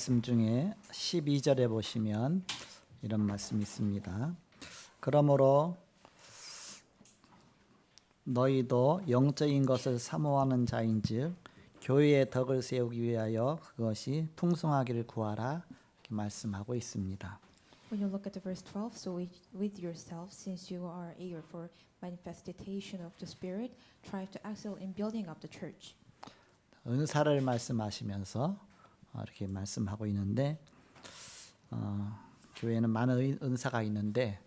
말씀 중에 12절에 보시면 이런 말씀이 있습니다. 그러므로 너희도 영적인 것을 사모하는 자인즉 교회의 덕을 세우기 위하여 그것이 풍성하기를 구하라 이렇게 말씀하고 있습니다. When you look at the verse 12, so with yourselves, since you are eager for manifestation of the Spirit, try to excel in building up the church. 은사를 말씀하시면서 이렇게 말씀하고 있는데 교회에는 많은 은사가 있는데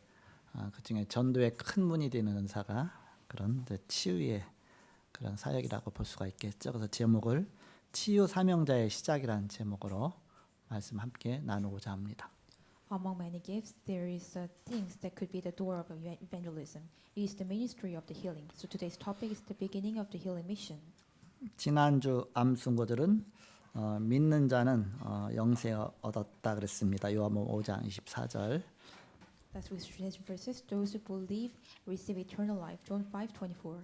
그중에 전도의 큰 문이 되는 은사가 그런 치유의 그런 사역이라고 볼 수가 있겠죠. 그래서 제목을 치유 사명자의 시작이라는 제목으로 말씀 함께 나누고자 합니다. Among many gifts, there is things that could be the door of evangelism. It is the ministry of the healing. So today's topic is the beginning of the healing mission. 지난주 암순고들은 믿는 자는 영생 얻었다 그랬습니다. 요한복음 5장 24절. That's with verses. Those who believe receive eternal life. John 5:24.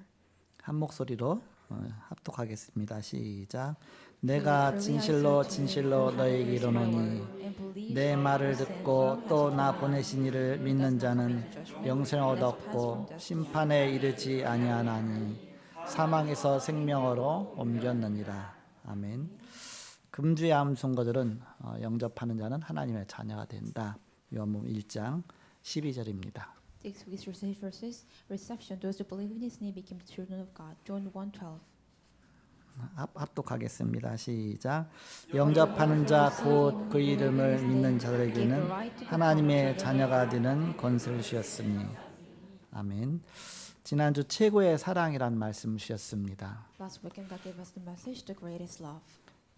한 목소리로 합독하겠습니다. 시작. 내가 진실로 진실로 너희에게 이르노니 내 말을 듣고 또 나 보내신 이를 믿는 자는 영생을 얻었고 심판에 이르지 아니하나니 사망에서 생명으로 옮겼느니라. 아멘. 금주의 암송거들은 영접하는 자는 하나님의 자녀가 된다. 요한복음 1장 12절입니다. Six verses. Reception. Those who believe in His name became the children of God. John 1:12. 합독하겠습니다. 시작. 영접하는 자 곧 그 이름을 믿는 자들에게는 하나님의 자녀가 되는 권세를 주셨으니. 아멘. 지난주 최고의 사랑이란 말씀 주셨습니다. Last weekend, God gave us the message, the greatest love.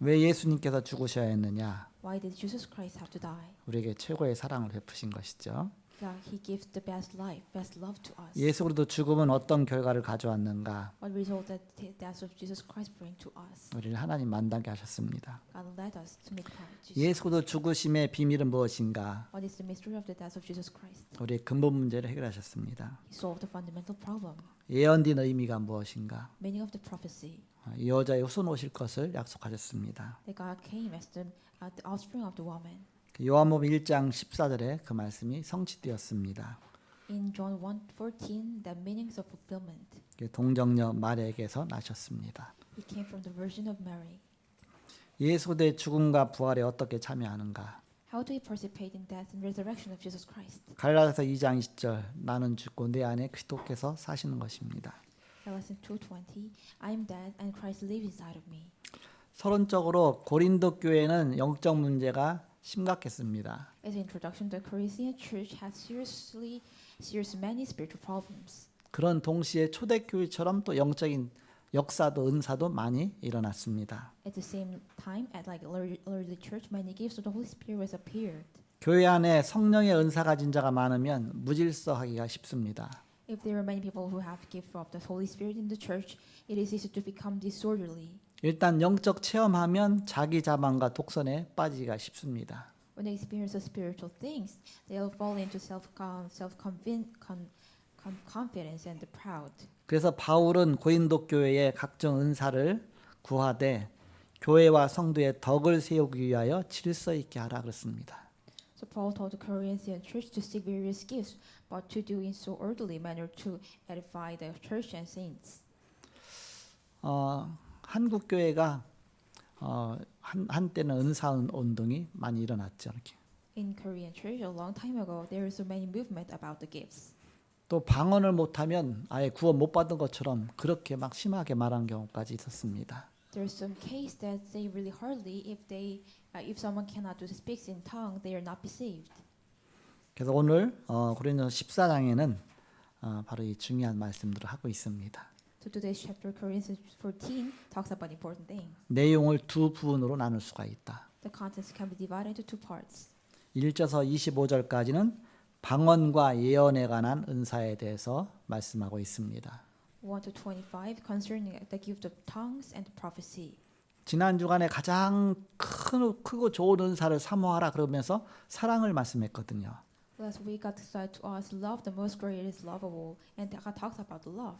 왜 예수님께서 죽으셔야 했느냐? Why did Jesus Christ have to die? 우리에게 최고의 사랑을 베푸신 것이죠. He gives the best life, best love to us. 예수 그리스도 죽음은 어떤 결과를 가져왔는가? What result that the death of Jesus Christ bring to us? 우리를 하나님 만나게 하셨습니다. God led us to meet Christ. 예수 그리스도 죽으심의 비밀은 무엇인가? What is the mystery of the death of Jesus Christ? 우리의 근본 문제를 해결하셨습니다. He solved the fundamental problem. 예언된 의미가 무엇인가? Meaning of the prophecy. 이 여자의 후손 오실 것을 약속하셨습니다. That God came as the offspring of the woman. 요한복음 1장 14절에 그 말씀이 성취되었습니다. In John 1:14, the meanings of fulfillment. 동정녀 마리아에게서 나셨습니다. He came from the Virgin of Mary. 예수 그리스도의 죽음과 부활에 어떻게 참여하는가? How do we participate in death and resurrection of Jesus Christ? 갈라디아서 2장 20절 나는 죽고 내 안에 그리스도께서 사시는 것입니다. Galatians 2:20, I am dead and Christ lives inside of me. 서론적으로 고린도 교회는 영적 문제가 심각했습니다. As an introduction, the Corinthian church had serious many spiritual problems. 그런 동시에 초대교회처럼 또 영적인 역사도 은사도 많이 일어났습니다. At the same time, at like early church, many gifts of the Holy Spirit has appeared. 교회 안에 성령의 은사 가진 자가 많으면 무질서하기가 쉽습니다. If there are many people who have gift of the Holy Spirit in the church, it is easy to become disorderly. 일단 영적 체험하면 자기 자만과 독선에 빠지기가 쉽습니다. When they experience the spiritual things, they'll fall into confidence and the proud. 그래서 바울은 고린도 교회에 각종 은사를 구하되 교회와 성도의 덕을 세우기 위하여 질서 있게 하라 그랬습니다. So Paul told the Corinthian church to seek various gifts, but to do in so orderly manner to edify the church and saints. 한국 교회가 한때는 은사 운동이 많이 일어났죠. 이렇게. In Korean church, a long time ago, there is so many movement about the gifts. 또 방언을 못하면 아예 구원 못 받은 것처럼 그렇게 막 심하게 말한 경우까지 있었습니다. There is some case that say really hardly if someone cannot do speaks in tongue, they are not be saved. 그래서 오늘 고린도서 14장에는 바로 이 중요한 말씀들을 하고 있습니다. So today's chapter, Corinthians 14, talks about important thing. 내용을 두 부분으로 나눌 수가 있다. The contents can be divided into two parts. 1절에서 25절까지는 방언과 예언에 관한 은사에 대해서 말씀하고 있습니다. 1 to 25 concerning the gift of tongues and prophecy. 지난 주간에 가장 크고 좋은 은사를 사모하라 그러면서 사랑을 말씀했거든요. Last week God said to us, love the most greatest love of all, and God talks about the love.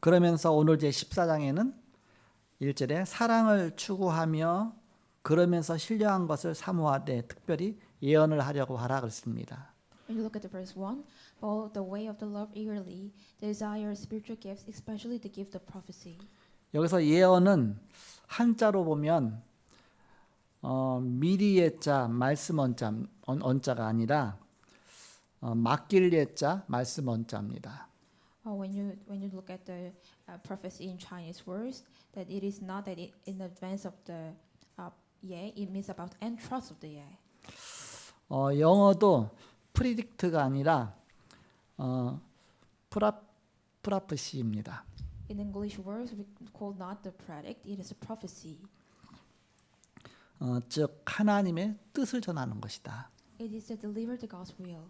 그러면서 오늘 제 14장에는 1절에 사랑을 추구하며 그러면서 신령한 것을 사모하되 특별히 예언을 하려고 하라 그랬습니다. When you look at the verse 1, follow the way of the Lord eagerly, desire spiritual gifts, especially the gift of prophecy. 여기서 예언은 한자로 보면 미리 예자 말씀 언자가 아니라 맡길 예자 말씀 언자입니다. When you look at the prophecy in Chinese words, that it is not that in advance of the yeah, it means about entrust of the yeah. 영어도 프리딕트가 아니라 프라프시입니다. In English words, we call not the predict, it is a prophecy. 즉 하나님의 뜻을 전하는 것이다. It is to deliver the God's will.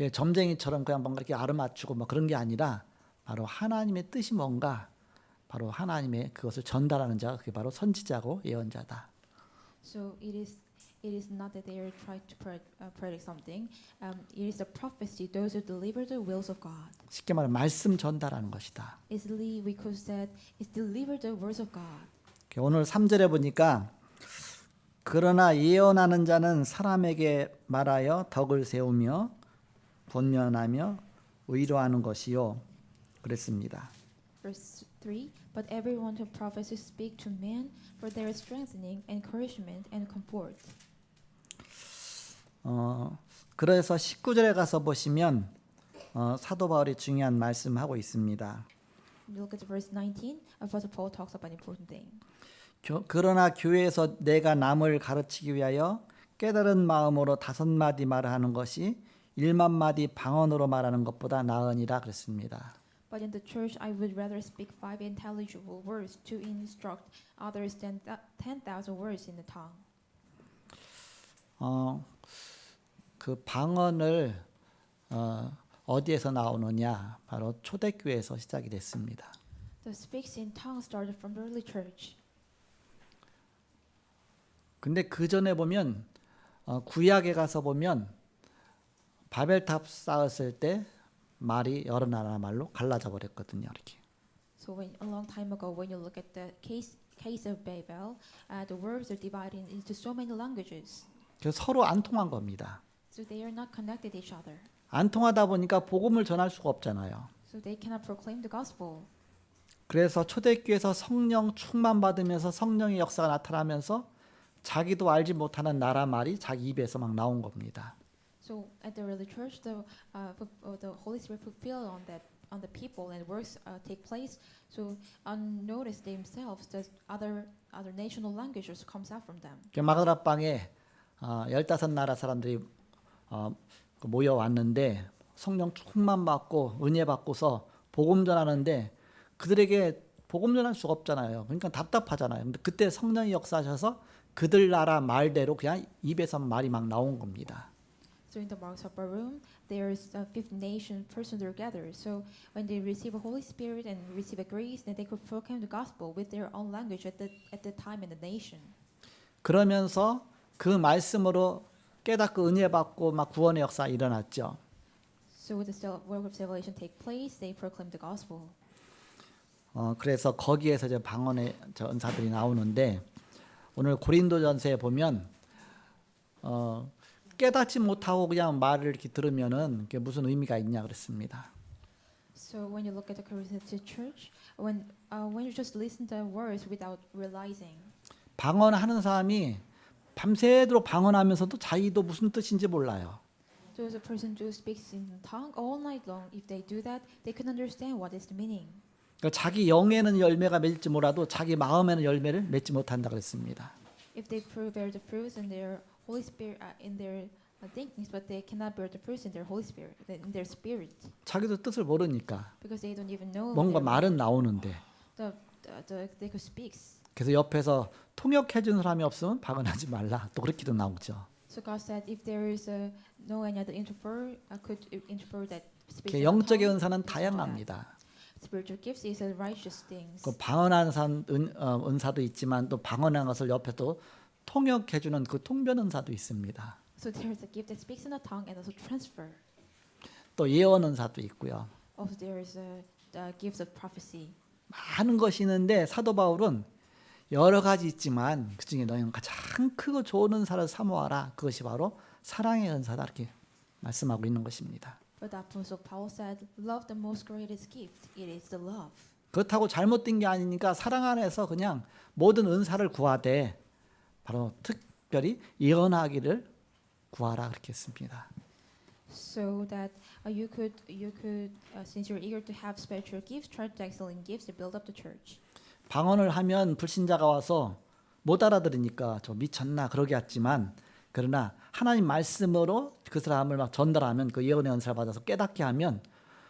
점쟁이처럼 그냥 뭔가 이렇게 알아맞추고 뭐 그런 게 아니라 바로 하나님의 뜻이 뭔가 바로 하나님의 그것을 전달하는 자가 그게 바로 선지자고 예언자다. So it is not that they are trying to predict something. It is a prophecy. Those who deliver the wills of God. 쉽게 말하면 말씀 전달하는 것이다. Easily we could say is deliver the words of God. 오늘 3절에 보니까 그러나 예언하는 자는 사람에게 말하여 덕을 세우며 권면하며 위로하는 것이요 그랬습니다. Verse 3. But everyone who prophesies speak to men for their strengthening, encouragement, and comfort. 그래서 19절에 가서 보시면 사도 바울이 중요한 말씀하고 있습니다. Look at verse 19. Apostle Paul talks about an important thing. 그러나 교회에서 내가 남을 가르치기 위하여 깨달은 마음으로 5마디 말을 하는 것이 1만 마디 방언으로 말하는 것보다 나으니라 그랬습니다. But in the church I would rather speak 5 intelligible words to instruct others than 10,000 words in the tongue. 그 방언을 어디에서 나오느냐? 바로 초대교회에서 시작이 됐습니다. The speaks in tongues started from the early church. 근데 그 전에 보면 구약에 가서 보면 바벨탑 쌓았을 때 말이 여러 나라 말로 갈라져 버렸거든요. 이렇게. So when a long time ago, when you look at the case of Babel, the words are divided into so many languages. 그래서 서로 안 통한 겁니다. So they are not connected each other. 안 통하다 보니까 복음을 전할 수가 없잖아요. So they cannot proclaim the gospel. 그래서 초대교회에서 성령 충만 받으면서 성령의 역사가 나타나면서 자기도 알지 못하는 나라 말이 자기 입에서 막 나온 겁니다. So at the early church, the Holy Spirit fulfilled on the people and works take place. So unnoticed themselves, that other national languages comes out from them. 마가다방에 15나라 사람들이 모여왔는데 성령 충만 받고 은혜 받고서 복음 전하는데 그들에게 복음 전할 수가 없잖아요. 그러니까 답답하잖아요. 근데 그때 성령이 역사하셔서 그들 나라 말대로 그냥 입에서 말이 막 나온 겁니다. So in the Mark's Upper Room, there's 50 nation persons together. So when they receive a Holy Spirit and receive a grace, then they could proclaim the gospel with their own language at the time in the nation. 그러면서 그 말씀으로 깨닫고 은혜 받고 막 구원의 역사 일어났죠. So with the work of salvation take place, they proclaim the gospel. 그래서 거기에서 이제 방언의 은사들이 나오는데 오늘 고린도전서에 보면 깨닫지 못하고 그냥 말을 이렇게 들으면은 그게 무슨 의미가 있냐 그랬습니다. So when you look at the Corinthian church, when you just listen to the words without realizing, 방언하는 사람이 밤새도록 방언하면서도 자기도 무슨 뜻인지 몰라요. so as a person who speaks in tongue all night long, if they do that, they can understand what is the meaning. 그러니까 자기 영에는 열매가 맺을지 몰라도 자기 마음에는 열매를 맺지 못한다 그랬습니다. If they bear the fruits in their Holy Spirit, in their thinkings, but they cannot bear the fruits in their Holy Spirit, in their spirit, 자기도 뜻을 모르니까 because they don't even know. 뭔가 their- 말은 나오는데 they could speak. 그래서 옆에서 통역해 준 사람이 없으면 방언하지 말라. 또 그렇게도 나오죠. So God said, if there is no any other interpreter, could interpret that speaks. 이렇게 in 영적의 tongue, 은사는 do that. 다양합니다. Spiritual gifts is a righteous things. 그 방언하는 은사도 있지만 또 방언하는 것을 옆에 또 통역해 주는 그 통변 은사도 있습니다. So there is a gift that speaks in a tongue and also transfer. 또 예언 은사도 있고요. Also there is the gifts of prophecy. 많은 것이 있는데 사도 바울은 여러 가지 있지만 그 중에 너희는 가장 크고 좋은 은사를 사모하라. 그것이 바로 사랑의 은사다. 이렇게 말씀하고 있는 것입니다. But the Apostle Paul said, "Love the most greatest gift. It is the love." 그렇다고 잘못된 게 아니니까 사랑 안에서 그냥 모든 은사를 구하되 바로 특별히 예언하기를 구하라 그렇게 했습니다. So that you could since you're eager to have spiritual gifts, try to excel in gifts to build up the church. 방언을 하면 불신자가 와서 못 알아들으니까 저 미쳤나 그러게 했지만 그러나 하나님 말씀으로 그 사람을 막 전달하면 그 예언의 은사를 받아서 깨닫게 하면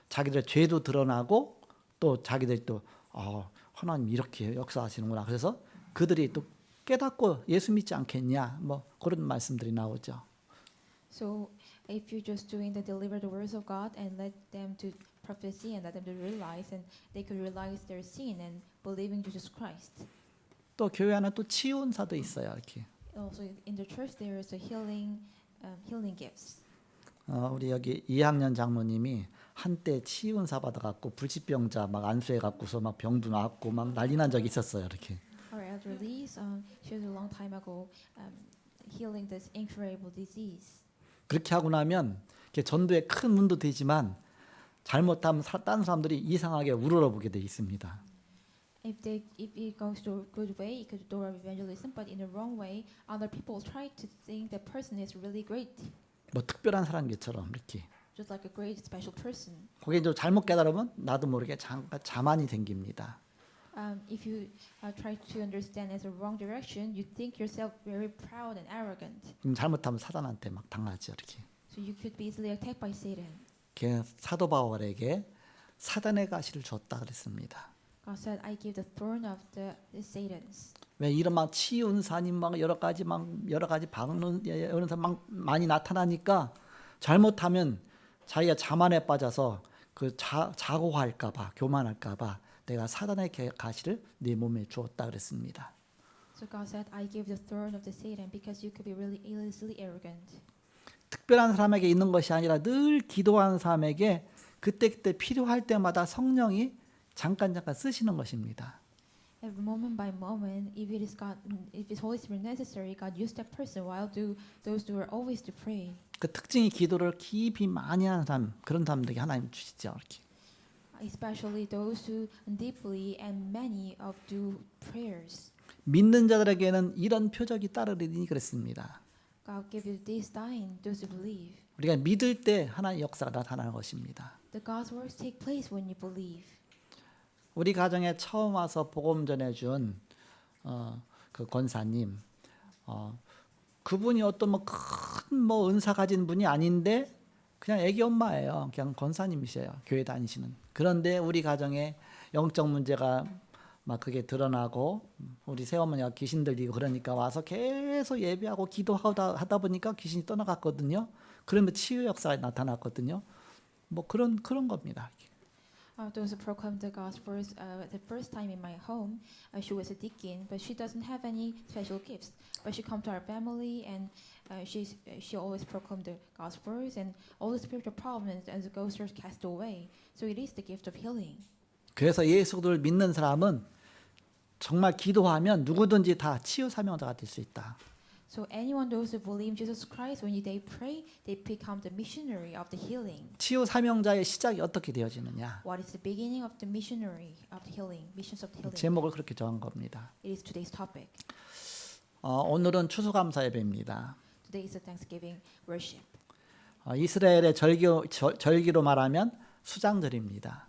자기들의 죄도 드러나고 또 자기들이 또 하나님 이렇게 역사하시는구나. 그래서 그들이 또 깨닫고 예수 믿지 않겠냐 뭐 그런 말씀들이 나오죠. So if you're just doing the deliver the words of God and let them to prophecy and let them to realize, and they could realize their sin and believe in Jesus Christ. 또 교회 안에 또 치유 은사도 있어요. 이렇게 Also in the church there is a healing gifts. 우리 여기 2학년 장모님이 한때 치유 은사 받아갖고 불치병자 막 안수해갖고서 막 병도 나았고 막 난리 난 적이 있었어요. 이렇게. Our elder Lise, she was a long time ago healing this incurable disease. 그렇게 하고 나면 이렇게 전도에 큰 문도 되지만 잘못하면 다른 사람들이 이상하게 우러러보게 돼 있습니다. If it goes to a good way, it could do evangelism. But in the wrong way, other people try to think that person is really great, 뭐 특별한 사람처럼 이렇게. just like a great special person. 거기에 좀 잘못 깨달으면 나도 모르게 잠깐 자만이 생깁니다. If you try to understand as a wrong direction, you think yourself very proud and arrogant. 그럼 잘못하면 사단한테 막 당하죠. 이렇게. So you could be easily attacked by Satan. 사도 바울에게 사단의 가시를 줬다 그랬습니다. God said, "I give the thorn of the Satan's." 왜 이런 막 치유 은사님 막 여러 가지 방언 은사 막 많이 나타나니까 잘못하면 자기가 자만에 빠져서 그 자고할까봐 교만할까봐 내가 사단의 가시를 네 몸에 주었다 그랬습니다. So God said, "I give the thorn of the Satan because you could be really easily arrogant." 특별한 사람에게 있는 것이 아니라 늘 기도하는 사람에게 그때 필요할 때마다 성령이 잠깐 쓰시는 것입니다. Every moment by moment, if it's Holy Spirit necessary, God used that person while those who are always to pray. 그 특징이 기도를 깊이 많이 하는 사람 그런 사람들에게 하나님 주시죠. 이렇게. Especially those who deeply and many of do prayers. 믿는 자들에게는 이런 표적이 따르리니 그랬습니다. God give you this sign, those who believe. 우리가 믿을 때 하나님의 역사가 나타나는 것입니다. The God's works take place when you believe. 우리 가정에 처음 와서 복음 전해준 그 권사님, 그분이 어떤 큰 은사 가진 분이 아닌데 그냥 애기 엄마예요. 그냥 권사님이세요. 교회 다니시는. 그런데 우리 가정에 영적 문제가 막 그게 드러나고 우리 새어머니가 귀신 들리고 그러니까 와서 계속 예배하고 기도하다 보니까 귀신이 떠나갔거든요. 그러면 치유 역사가 나타났거든요. 뭐 그런 겁니다. Those who proclaim the gospel the first time in my home, she was a deacon, but she doesn't have any special gifts. But she come to our family and she always proclaimed the gospels and all the spiritual problems as the ghosts are cast away. So it is the gift of healing. 그래서 예수를 믿는 사람은 정말 기도하면 누구든지 다 치유 사명자가 될 수 있다. So anyone those who believe in Jesus Christ, when they pray, they become the missionary of the healing. 치유 사명자의 시작이 어떻게 되어지느냐? What is the beginning of the missionary of the healing? Missions of the healing. 제목을 그렇게 정한 겁니다. It is today's topic. 오늘은 추수감사 예배입니다. Today is a Thanksgiving worship. 이스라엘의 절기로 말하면 수장절입니다.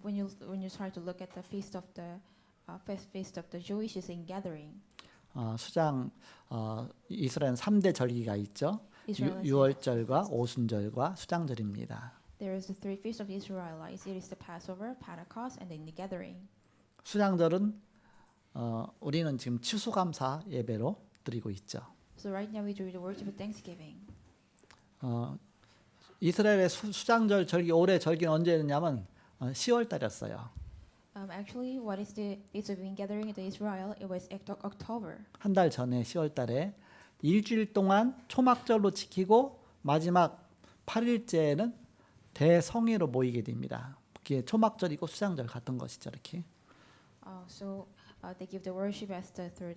When you try to look at the feast of the Jewish is in gathering. 수장 이스라엘 3대 절기가 있죠. 유월절과 오순절과 수장절입니다. There is the three feasts of the Israelites. It is the Passover, Pentecost, and then the gathering. 수장절은 우리는 지금 추수감사 예배로 드리고 있죠. So right now we do the worship of Thanksgiving. 이스라엘의 수장절 절기 올해 절기는 언제였냐면 10월 달이었어요. Actually, what is the feast of gathering in Israel? It was October. 한 달 전에 10월 달에 일주일 동안 초막절로 지키고 마지막 8일째는 대성회로 모이게 됩니다. 그게 초막절이고 수장절 같은 것이죠, 이렇게. So they give the worship as the third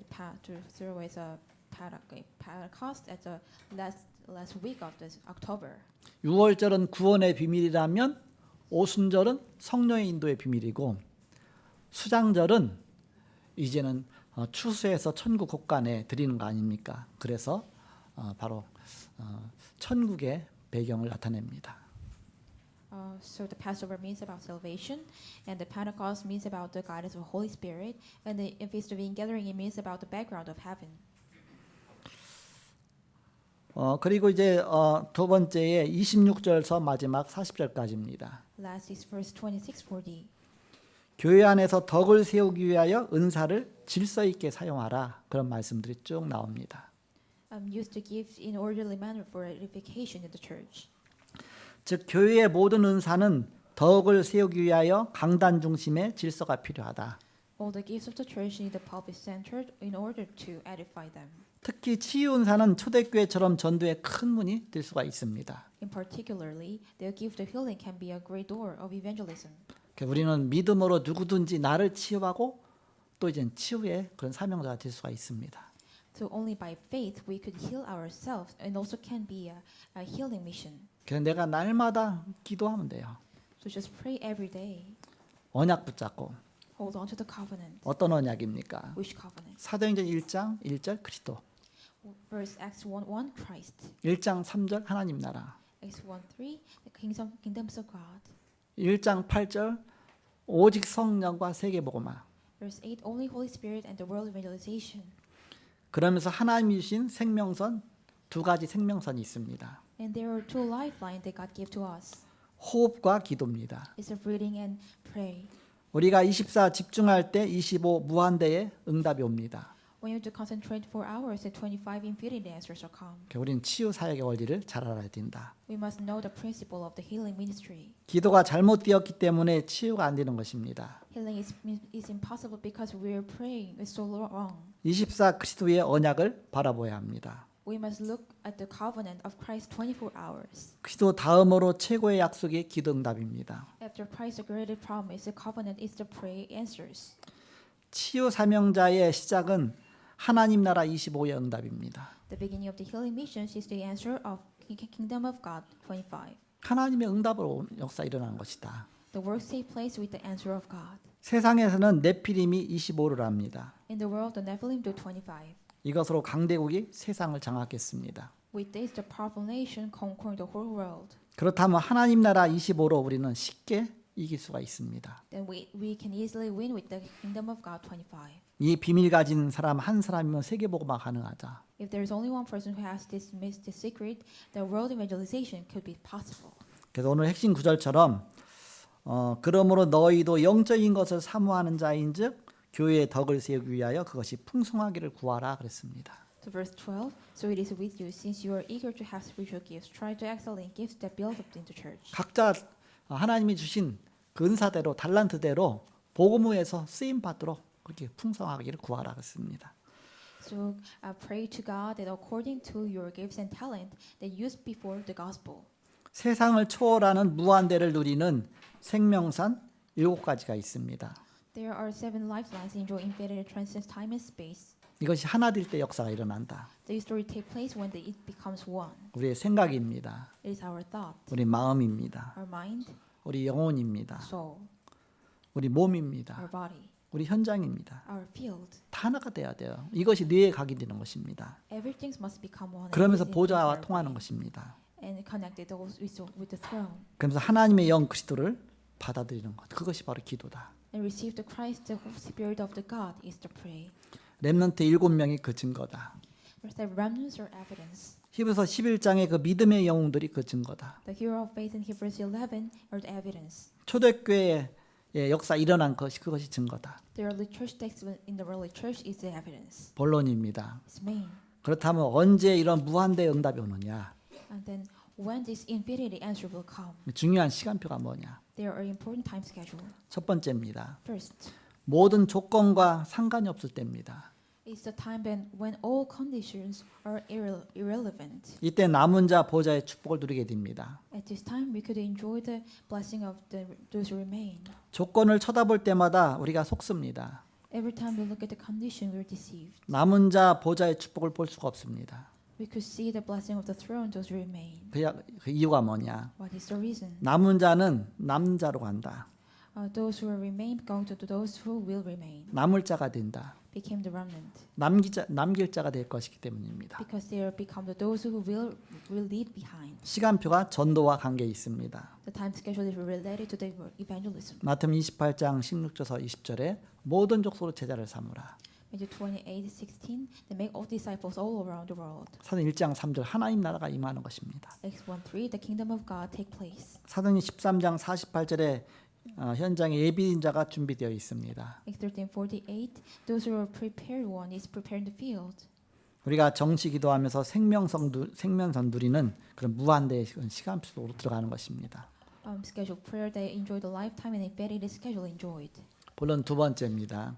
way Pentecost at the last week of this October. 유월절은 구원의 비밀이라면 오순절은 성령의 인도의 비밀이고 수장절은 이제는 추수해서 천국 곳간에 드리는 거 아닙니까? 그래서 바로 천국의 배경을 나타냅니다. So the Passover means about salvation, and the Pentecost means about the guidance of the Holy Spirit, and the Feast of Ingathering it means about the background of heaven. 그리고 이제 두 번째에 26절서 마지막 40절까지입니다. Last is verse 26-40. 교회 안에서 덕을 세우기 위하여 은사를 질서 있게 사용하라. 그런 말씀들이 쭉 나옵니다. Used to give in orderly manner for edification in the church. 즉 교회의 모든 은사는 덕을 세우기 위하여 강단 중심의 질서가 필요하다. All the gifts of the church need the pulpit centered in order to edify them. 특히 치유 은사는 초대교회처럼 전도의 큰 문이 될 수가 있습니다. In particularly, the gift of healing can be a great door of evangelism. 우리는 믿음으로 누구든지 나를 치유하고 또 이제 치유의 그런 사명자가 될 수가 있습니다. So only by faith we could heal ourselves, and also can be a healing mission. 그래서 내가 날마다 기도하면 돼요. So just pray every day. 언약 붙잡고. Hold on to the covenant. 어떤 언약입니까? Which covenant? 사도행전 1장 1절 그리스도. Verse Acts 1:1 Christ. 1장 3절 하나님 나라. Acts 1:3 the kingdoms of God. 1장 8절 오직 성령과 세계복음화. Verse 8 only Holy Spirit and the world evangelization. 그러면서 하나님이 주신 생명선 두 가지 생명선이 있습니다. And there are two lifelines that God gave to us. 호흡과 기도입니다. It's a breathing and pray. 우리가 24 집중할 때 25 무한대의 응답이 옵니다. When you have to concentrate for hours, the 25 infinity answers will come. 우리는 치유 사역의 원리를 잘 알아야 된다. We must know the principle of the healing ministry. 기도가 잘못되었기 때문에 치유가 안 되는 것입니다. Healing is impossible because we are praying is so wrong. 24 그리스도의 언약을 바라보아야 합니다. We must look at the covenant of Christ 24 hours. 그리스도 다음으로 최고의 약속이 기도 응답입니다. After Christ's greatest promise, the covenant is the prayer answers. 치유 사명자의 시작은 하나님 나라 25의 응답입니다. The beginning of the healing mission is the answer of Kingdom of God 25. 하나님의 응답으로 역사 일어나는 것이다. The works take place with the answer of God. 세상에서는 네피림이 25를 합니다. In the world, the Nephilim do 25. 이것으로 강대국이 세상을 장악했습니다. With this, the powerful nation conquering the whole world. 그렇다면 하나님 나라 25로 우리는 쉽게 이길 수가 있습니다. Then we can easily win with the Kingdom of God 25. 이 비밀 가진 사람 한 사람이면 세계복음화 가능하다. If there is only one person who has this secret, the world evangelization could be possible. 그래서 오늘 핵심 구절처럼 그러므로 너희도 영적인 것을 사모하는 자인즉 교회의 덕을 세우기 위하여 그것이 풍성하기를 구하라 그랬습니다. So verse 12. So it is with you, since you are eager to have spiritual gifts, try to excel in gifts that build up in the church. 각자 하나님이 주신 그 은사대로 달란트대로 복음에서 쓰임 받도록 그렇게 풍성하기를 구하라 그랬습니다. So pray to God that according to your gifts and talent that used before the gospel. 세상을 초월하는 무한대를 누리는 생명산 7가지가 있습니다. There are 7 lifelines enjoy infinity transcends time and space. 이것이 하나 될 때 역사가 일어난다. The story take place when it becomes one. 우리의 생각입니다. It is our thought, 우리 마음입니다. our mind, 우리 영혼입니다. soul, 우리 몸입니다. our body, 우리 현장입니다. our field. 다 하나가 돼야 돼요. 이것이 뇌에 각인되는 것입니다. Everything must become one. 그러면서 Everything is 보좌와 our 통하는 way. 것입니다. And connected with the throne. 그러면서 하나님의 영 그리스도를 받아들이는 것. 그것이 바로 기도다. And receive the Christ, the Holy Spirit of the God is to pray. 렘넌트 7명이 그 증거다. The remnants are evidence. 히브리서 11장의 그 믿음의 영웅들이 그 증거다. The hero of faith in Hebrews 11 are the evidence. 초대교회의 역사 일어난 것이 그것이 증거다. The early church text in the early church is the evidence. 본론입니다. It's main. 그렇다면 언제 이런 무한대 응답이 오느냐? And then when this infinity answer will come, 중요한 시간표가 뭐냐? there are important time schedule. 첫 번째입니다. First, 모든 조건과 상관이 없을 때입니다. it's the time when all conditions are irrelevant. 이때 남은 자 보좌의 축복을 누리게 됩니다. At this time, we could enjoy the blessing of those who remain. 조건을 쳐다볼 때마다 우리가 속습니다. Every time we look at the condition, we're deceived. 남은 자 보좌의 축복을 볼 수가 없습니다. We could see the blessing of the throne, those who remain. 그 이유가 뭐냐? What is the reason? 남은 자는 남자로 간다. Those who remain going to those who will remain. 남을 자가 된다. Became the remnant. 남길 자가 될 것이기 때문입니다. Because they are become those who will leave behind. 시간표가 전도와 관계 있습니다. The time schedule is related to the evangelism. 마태복음 28장 16절에서 20절에 모든 족속으로 제자를 삼으라. Matthew 28:16, they make all disciples all around the world. 사도행 1장 3절 하나님 나라가 임하는 것입니다. Acts 1:3, the kingdom of God take place. 사도행 13장 48절에 현장에 예비인자가 준비되어 있습니다. Acts 13:48, those who are prepared one is prepared in the field. 우리가 정시 기도하면서 생명선 누리는 그런 무한대의 시간 속으로 들어가는 것입니다. Scheduled prayer, they enjoy the lifetime and embedded schedule enjoyed. 본론 두 번째입니다.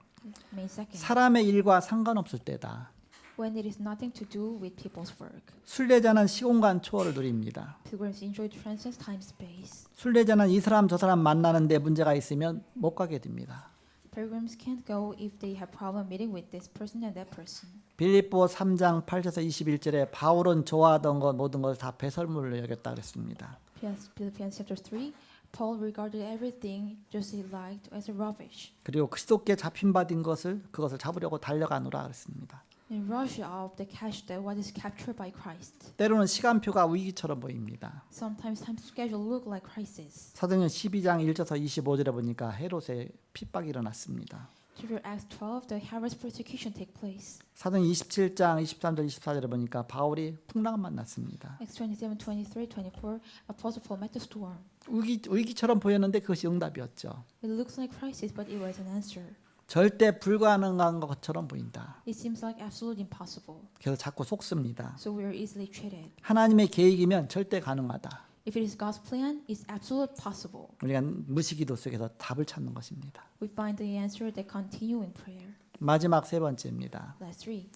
Main second, 사람의 일과 상관없을 때다. when it is nothing to do with people's work. 순례자는 시공간 초월을 누립니다. Pilgrims enjoy transcends time space. 순례자는 이 사람 저 사람 만나는데 문제가 있으면 못 가게 됩니다. Pilgrims can't go if they have problem meeting with this person and that person. 빌립보 3장 8절에서 21절에 바울은 좋아하던 것 모든 것을 다 배설물로 여겼다 그랬습니다. Philippians chapter 3, Paul regarded everything just he liked as a rubbish. 그리고 그리스도께 잡힌 받은 그것을 잡으려고 달려가노라 그랬습니다. In Russia, of the cash that what is captured by Christ. 때로는 시간표가 위기처럼 보입니다. Sometimes time schedule look like crisis. 사도행전 12장 1절에서 25절에 보니까 헤롯의 핍박이 일어났습니다. Chapter Acts 12, the Herod's persecution take place. 사도행 27장 23절 24절에 보니까 바울이 풍랑을 만났습니다. Acts 27, 23, 24, Apostle Paul met the storm. 위기처럼 보였는데 그것이 응답이었죠. It looks like crisis, but it was an answer. 절대 불가능한 것처럼 보인다. It seems like absolute impossible. 그래서 자꾸 속습니다. So we are easily treated. 하나님의 계획이면 절대 가능하다. If it is God's plan, it's absolute possible. 우리가 무시기도 속에서 답을 찾는 것입니다. We find the answer that continue in prayer. 마지막 세 번째입니다. Last three.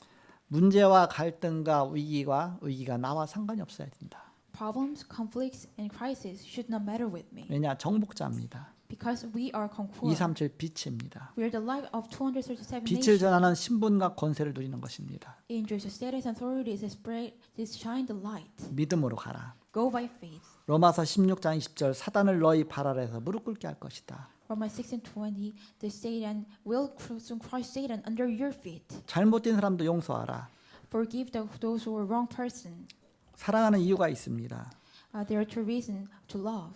문제와 갈등과 위기가 나와 상관이 없어야 된다. Problems, conflicts, and crises should not matter with me. 왜냐? 정복자입니다. Because we are conqueror. 237 빛입니다. We are the light of 237 빛을 nations. 전하는 신분과 권세를 누리는 것입니다. It enjoys the status and authorities that spread, that shine the light. 믿음으로 가라. Go by faith. 로마서 16장 20절 사단을 너희 발 아래에서 무릎 꿇게 할 것이다. Romans 6:20, the Satan will soon crush Satan under your feet. 잘못된 사람도 용서하라. Forgive those who are wrong person. 사랑하는 이유가 있습니다. There are two reasons to love.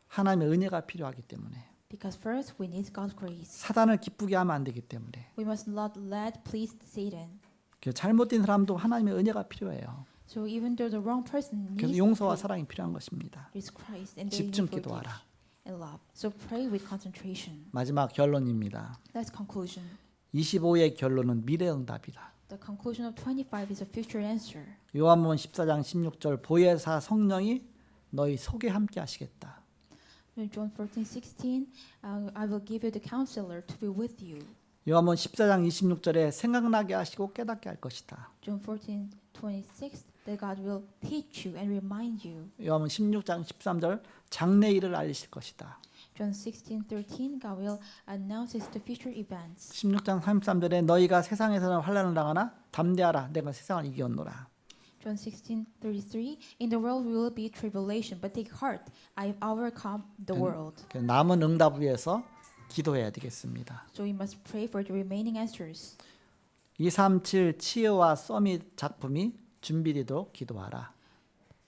하나님의 은혜가 필요하기 때문에. Because first, we need God's grace. 사단을 기쁘게 하면 안 되기 때문에. We must not let please Satan. 그래서 잘못된 사람도 하나님의 은혜가 필요해요. So even though the wrong person 그래서 needs 용서와 사랑이 필요한 것입니다. is Christ and they need 집중 forgive 기도하라. and love. So pray with concentration. 마지막 결론입니다. That's conclusion. 25의 결론은 미래 응답이다. The conclusion of 25 is a future answer. 요한복음 14장 16절 보혜사 성령이 너희 속에 함께 하시겠다. In John 14:16, I will give you the counselor to be with you. 요한복음 14장 26절에 생각나게 하시고 깨닫게 할 것이다. John 14:26, that God will teach you and remind you. 요한복음 16장 13절 장래 일을 알리실 것이다. John 16:13, God will announce the future events. 16장 33절에 너희가 세상에서는 환난을 당하나 담대하라 내가 세상을 이겼노라. John 16:33, in the world will be tribulation, but take heart, I have overcome the world. 남은 응답을 위해서 기도해야 되겠습니다. So we must pray for the remaining answers. 237 치유와 서밋 작품이 준비되도록 기도하라.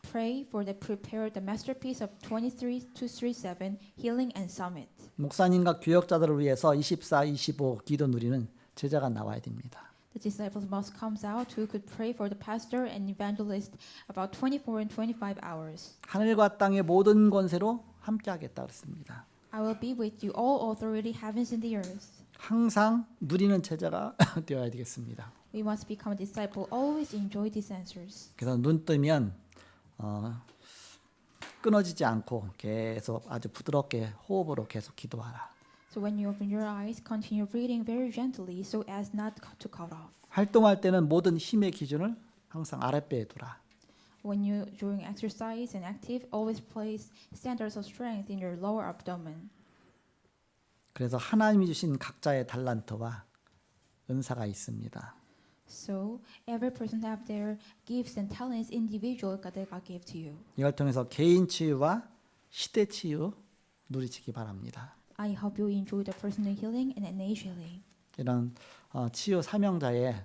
Pray for the prepare the masterpiece of 23-237 Healing and Summit. 목사님과 교역자들을 위해서 24, 25 기도 누리는 제자가 나와야 됩니다. The disciples must come out who could pray for the pastor and evangelist about 24 and 25 hours. 하늘과 땅의 모든 권세로 함께하겠다 그랬습니다. I will be with you all authority heavens and the earth. 항상 누리는 제자가 되어야 되겠습니다. We must become a disciple always enjoy these answers. 그래서 눈 뜨면 끊어지지 않고 계속 아주 부드럽게 호흡으로 계속 기도하라. So when you open your eyes, continue reading very gently so as not to cut off. 활동할 때는 모든 힘의 기준을 항상 아랫배에 두라. When you during exercise and active, always place standards of strength in your lower abdomen. 그래서 하나님이 주신 각자의 달란트와 은사가 있습니다. So every person have their gifts and talents individual that God gave to you. 이걸 통해서 개인 치유와 시대 치유 누리시기 바랍니다. I hope you enjoy the personal healing and nation healing. 이런 치유 사명자의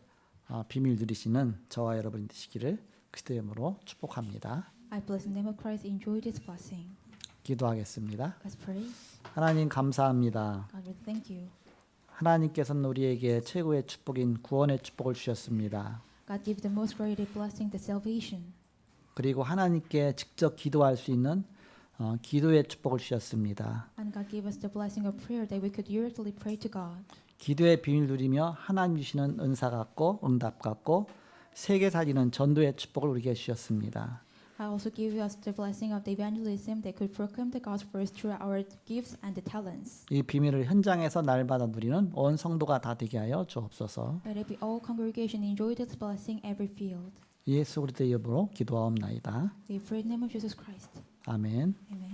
비밀 누리시는 저와 여러분이 되시기를 그리스도의 이름으로 축복합니다. I bless the name of Christ. Enjoy this blessing. 기도하겠습니다. Let's pray. 하나님 감사합니다. God, we thank you. 하나님께서는 우리에게 최고의 축복인 구원의 축복을 주셨습니다. God give the most great blessing, the salvation. 그리고 하나님께 직접 기도할 수 있는 기도의 축복을 주셨습니다. And God gave us the blessing of prayer that we could directly pray to God. 기도의 비밀 누리며 하나님 주시는 은사 같고 응답 같고 세계 살리는 전도의 축복을 우리에게 주셨습니다. I also give us the blessing of the evangelism that could proclaim the gospel through our gifts and the talents. 이 비밀을 현장에서 날마다 누리는 온 성도가 다 되게 하여 주옵소서. Let it be all congregation enjoy this blessing every field. 예수 그리스도의 이름으로 기도하옵나이다. We pray in the name of Jesus Christ. 아멘. Amen.